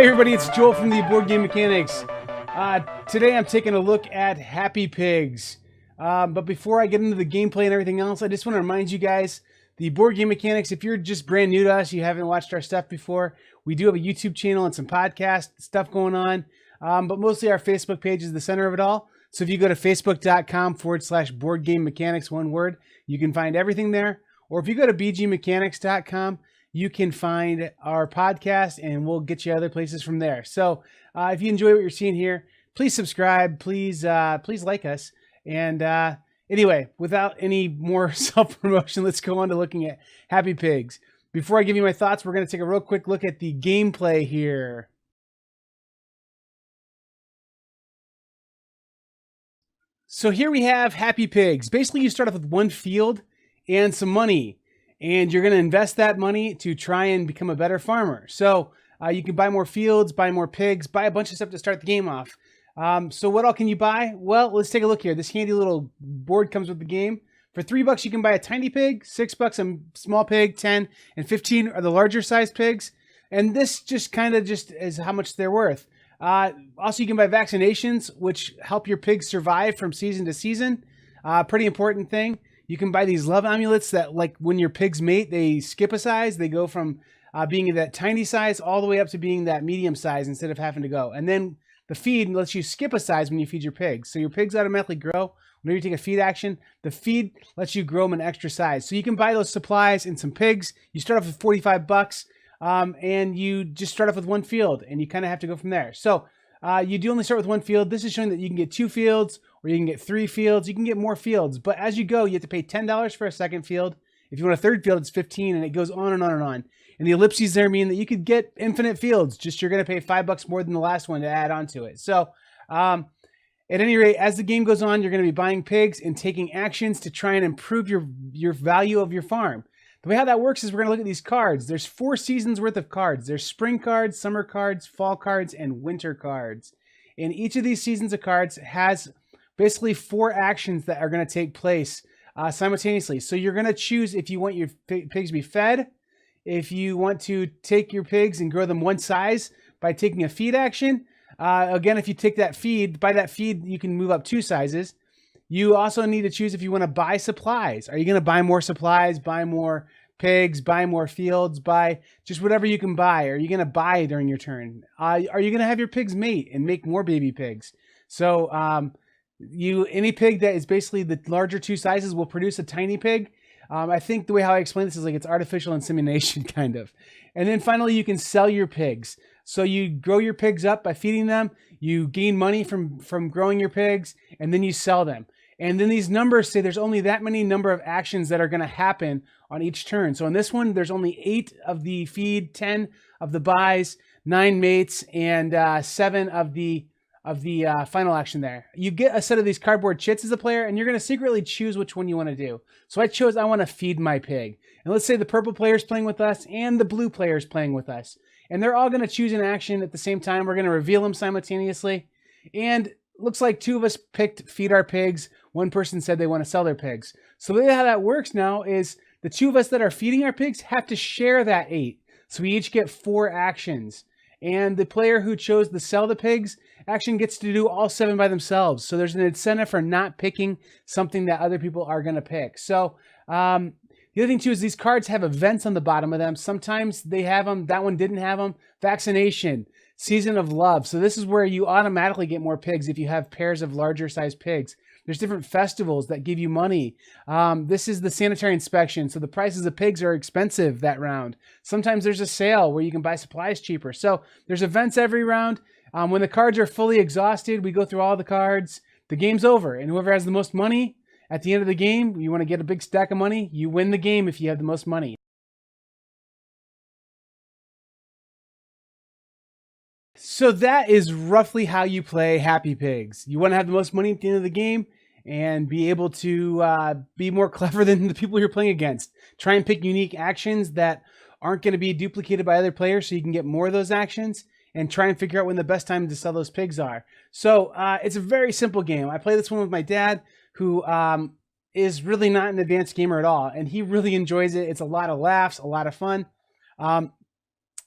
everybody, it's Joel from the Board Game Mechanics. Today I'm taking a look at Happy Pigs. But before I get into the gameplay and everything else, I just want to remind you guys, the Board Game Mechanics, if you're just brand new to us, you haven't watched our stuff before, we do have a YouTube channel and some podcast stuff going on. But mostly our Facebook page is the center of it all. So if you go to facebook.com/Board Game Mechanics, one word, you can find everything there. Or if you go to bgmechanics.com, you can find our podcast and we'll get you other places from there. So if you enjoy what you're seeing here, please subscribe, please like us. And anyway, without any more self-promotion, let's go on to looking at Happy Pigs. Before I give you my thoughts, we're going to take a real quick look at the gameplay here. So here we have Happy Pigs. Basically, you start off with one field and some money, and you're going to invest that money to try and become a better farmer. So you can buy more fields, buy more pigs, buy a bunch of stuff to start the game off. So what all can you buy? Well, let's take a look here. This handy little board comes with the game. For $3, you can buy a tiny pig, $6 a small pig, 10 and 15 are the larger size pigs. And this just kind of is how much they're worth. Also, you can buy vaccinations, which help your pigs survive from season to season. Pretty important thing. You can buy these love amulets that, like, when your pigs mate, they skip a size. They go from being that tiny size all the way up to being that medium size instead of having to go. And then the feed lets you skip a size when you feed your pigs. So your pigs automatically grow. Whenever you take a feed action, the feed lets you grow them an extra size. So you can buy those supplies and some pigs. You start off with $45. And you just start off with one field and you kind of have to go from there. So you do only start with one field. This is showing that you can get 2 fields or you can get 3 fields. You can get more fields, but as you go, you have to pay $10 for a second field. If you want a third field, it's 15, and it goes on and on and on. And the ellipses there mean that you could get infinite fields, just you're going to pay $5 more than the last one to add on to it. So at any rate, as the game goes on, you're going to be buying pigs and taking actions to try and improve your value of your farm. The way how that works is we're going to look at these cards. There's 4 seasons worth of cards. There's spring cards, summer cards, fall cards, and winter cards. And each of these seasons of cards has basically 4 actions that are going to take place simultaneously. So you're going to choose if you want your pigs to be fed, if you want to take your pigs and grow them one size by taking a feed action. Again, if you take that feed, by that feed, you can move up 2 sizes. You also need to choose if you want to buy supplies. Are you going to buy more supplies, buy more pigs, buy more fields, buy just whatever you can buy? Are you going to buy during your turn? Are you going to have your pigs mate and make more baby pigs? So any pig that is basically the larger 2 sizes will produce a tiny pig. I think the way how I explain this is like it's artificial insemination kind of. And then finally, you can sell your pigs. So you grow your pigs up by feeding them. You gain money from growing your pigs, and then you sell them. And then these numbers say there's only that many number of actions that are going to happen on each turn. So in this one, there's only 8 of the feed, 10 of the buys, 9 mates, and 7 of the final action there. You get a set of these cardboard chits as a player, and you're going to secretly choose which one you want to do. So I chose I want to feed my pig. And let's say the purple player's playing with us and the blue player's playing with us. And they're all going to choose an action at the same time. We're going to reveal them simultaneously. And looks like 2 of us picked feed our pigs. One person said they want to sell their pigs. So the way how that works now is the 2 of us that are feeding our pigs have to share that 8. So we each get 4 actions. And the player who chose to sell the pigs action gets to do all 7 by themselves. So there's an incentive for not picking something that other people are going to pick. So the other thing too is these cards have events on the bottom of them. Sometimes they have them. That one didn't have them. Vaccination. Season of Love. So this is where you automatically get more pigs if you have pairs of larger size pigs. There's different festivals that give you money. This is the sanitary inspection. So the prices of pigs are expensive that round. Sometimes there's a sale where you can buy supplies cheaper. So there's events every round. When the cards are fully exhausted, we go through all the cards. The game's over. And whoever has the most money at the end of the game, you want to get a big stack of money, you win the game if you have the most money. So that is roughly how you play Happy Pigs. You want to have the most money at the end of the game and be able to be more clever than the people you're playing against. Try and pick unique actions that aren't going to be duplicated by other players so you can get more of those actions, and try and figure out when the best time to sell those pigs are. So it's a very simple game. I play this one with my dad, who is really not an advanced gamer at all, and he really enjoys it. It's a lot of laughs, a lot of fun.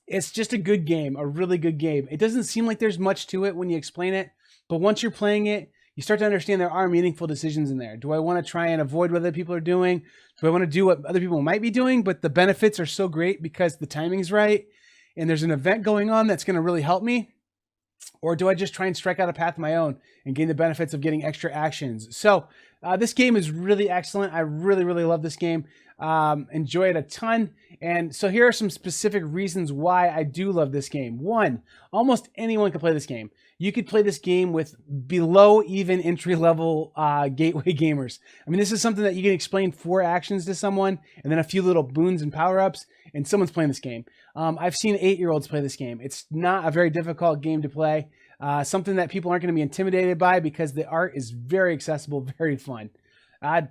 It's just a good game, a really good game. It doesn't seem like there's much to it when you explain it, but once you're playing it, you start to understand there are meaningful decisions in there. Do I want to try and avoid what other people are doing? Do I want to do what other people might be doing? But the benefits are so great because the timing's right and there's an event going on that's going to really help me. Or do I just try and strike out a path of my own and gain the benefits of getting extra actions? So this game is really excellent. I really, really love this game. Enjoy it a ton. And so here are some specific reasons why I do love this game. One, almost anyone can play this game. You could play this game with below even entry-level gateway gamers. I mean, this is something that you can explain 4 actions to someone and then a few little boons and power-ups, and someone's playing this game. I've seen 8-year-olds play this game. It's not a very difficult game to play. Something that people aren't going to be intimidated by because the art is very accessible, very fun.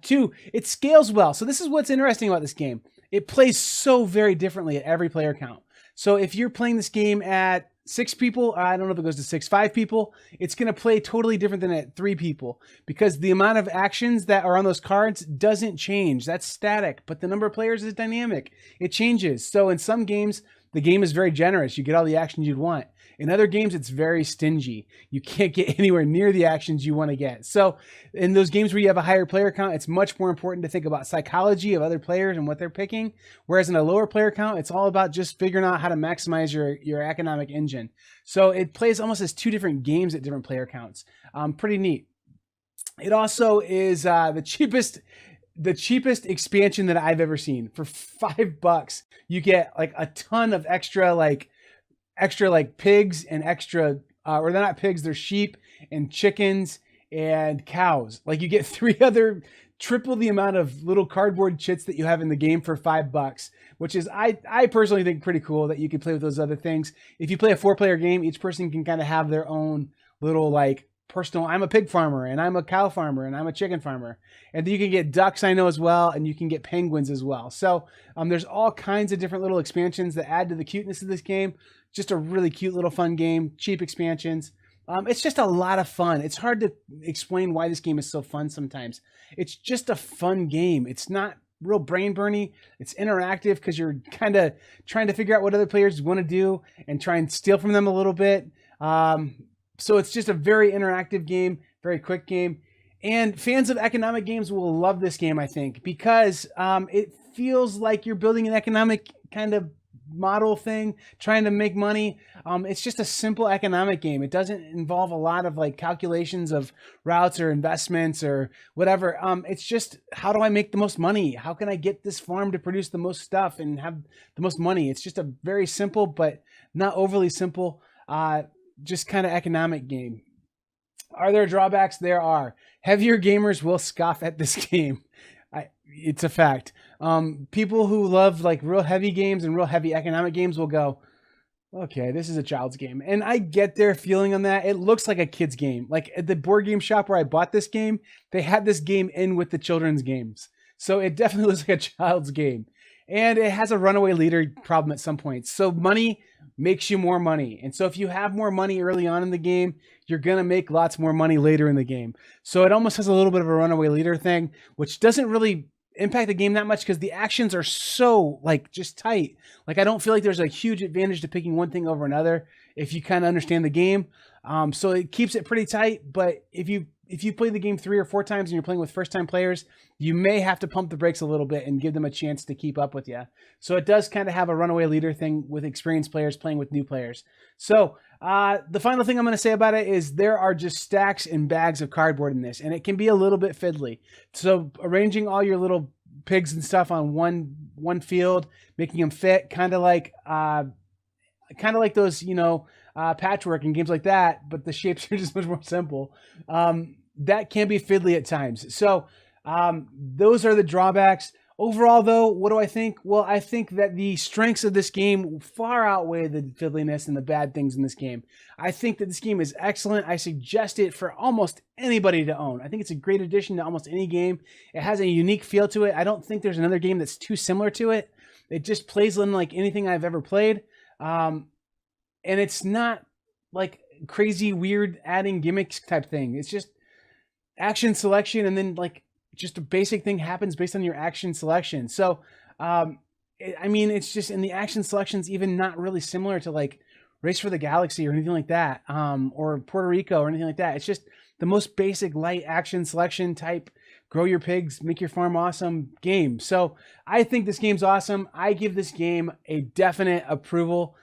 2, it scales well. So this is what's interesting about this game. It plays so very differently at every player count. So if you're playing this game at 6 people, I don't know if it goes to 6, 5 people, it's going to play totally different than at 3 people because the amount of actions that are on those cards doesn't change. That's static, but the number of players is dynamic. It changes. So in some games, the game is very generous. You get all the actions you'd want. In other games, it's very stingy. You can't get anywhere near the actions you want to get. So in those games where you have a higher player count, it's much more important to think about psychology of other players and what they're picking. Whereas in a lower player count, it's all about just figuring out how to maximize your economic engine. So it plays almost as 2 different games at different player counts. Pretty neat. It also is the cheapest expansion that I've ever seen. For $5, you get like a ton of extra pigs and extra, or they're not pigs, they're sheep and chickens and cows. Like you get 3 other, triple the amount of little cardboard chits that you have in the game for $5, which is, I personally think pretty cool that you can play with those other things. If you play a 4-player game, each person can kind of have their own little like personal, I'm a pig farmer and I'm a cow farmer and I'm a chicken farmer. And you can get ducks, I know as well, and you can get penguins as well. So there's all kinds of different little expansions that add to the cuteness of this game. Just a really cute little fun game, cheap expansions. It's just a lot of fun. It's hard to explain why this game is so fun sometimes. It's just a fun game. It's not real brain burny. It's interactive because you're kind of trying to figure out what other players want to do and try and steal from them a little bit. So it's just a very interactive game, very quick game. And fans of economic games will love this game, I think, because it feels like you're building an economic kind of model thing, trying to make money. It's just a simple economic game. It doesn't involve a lot of like calculations of routes or investments or whatever. It's just, how do I make the most money? How can I get this farm to produce the most stuff and have the most money? It's just a very simple, but not overly simple, just kind of economic game. Are there drawbacks? There are. Heavier gamers will scoff at this game. It's a fact. People who love like real heavy games and real heavy economic games will go, okay, this is a child's game. And I get their feeling on that. It looks like a kid's game. Like at the board game shop where I bought this game, they had this game in with the children's games. So it definitely looks like a child's game. And it has a runaway leader problem at some points. So money makes you more money. And so if you have more money early on in the game, you're going to make lots more money later in the game. So it almost has a little bit of a runaway leader thing, which doesn't really impact the game that much because the actions are so like just tight. Like I don't feel like there's a huge advantage to picking one thing over another if you kind of understand the game. So it keeps it pretty tight. But if you play the game 3 or 4 times and you're playing with first-time players, you may have to pump the brakes a little bit and give them a chance to keep up with you. So it does kind of have a runaway leader thing with experienced players playing with new players. So the final thing I'm going to say about it is there are just stacks and bags of cardboard in this, and it can be a little bit fiddly. So arranging all your little pigs and stuff on one field, making them fit, kind of like those, patchwork and games like that, but the shapes are just much more simple. That can be fiddly at times. So those are the drawbacks. Overall, though, what do I think? Well, I think that the strengths of this game far outweigh the fiddliness and the bad things in this game. I think that this game is excellent. I suggest it for almost anybody to own. I think it's a great addition to almost any game. It has a unique feel to it. I don't think there's another game that's too similar to it. It just plays like anything I've ever played. And it's not like crazy, weird adding gimmicks type thing. It's just action selection and then like just a basic thing happens based on your action selection. So I mean, it's just, in the action selection's even not really similar to like Race for the Galaxy or anything like that, or Puerto Rico or anything like that. It's just the most basic light action selection type, grow your pigs, make your farm awesome game. So I think this game's awesome. I give this game a definite approval.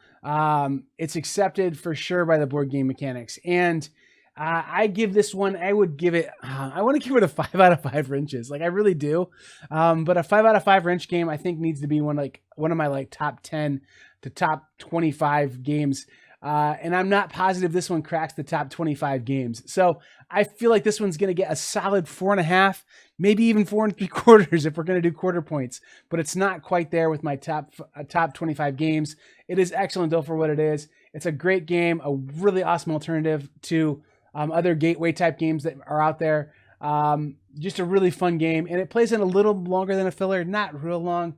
It's accepted for sure by the board game mechanics. And I give this one, I would give it, I want to give it a 5 out of 5 wrenches. Like I really do. But a 5 out of 5 wrench game, I think needs to be one of my like top 10 to top 25 games. And I'm not positive this one cracks the top 25 games. So I feel like this one's going to get a solid 4.5, maybe even 4 3/4 if we're going to do quarter points, but it's not quite there with my top 25 games. It is excellent though for what it is. It's a great game, a really awesome alternative to other gateway type games that are out there. Just a really fun game, and it plays in a little longer than a filler, not real long.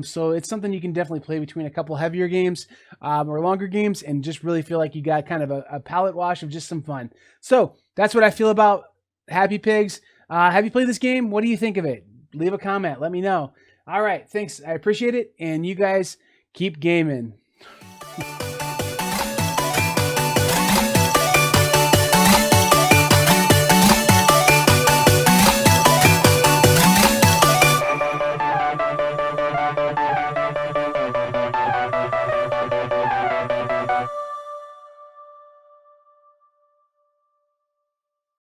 So it's something you can definitely play between a couple heavier games or longer games and just really feel like you got kind of a palate wash of just some fun. So that's what I feel about Happy Pigs. Have you played this game? What do you think of it? Leave a comment. Let me know. All right. Thanks. I appreciate it. And you guys keep gaming.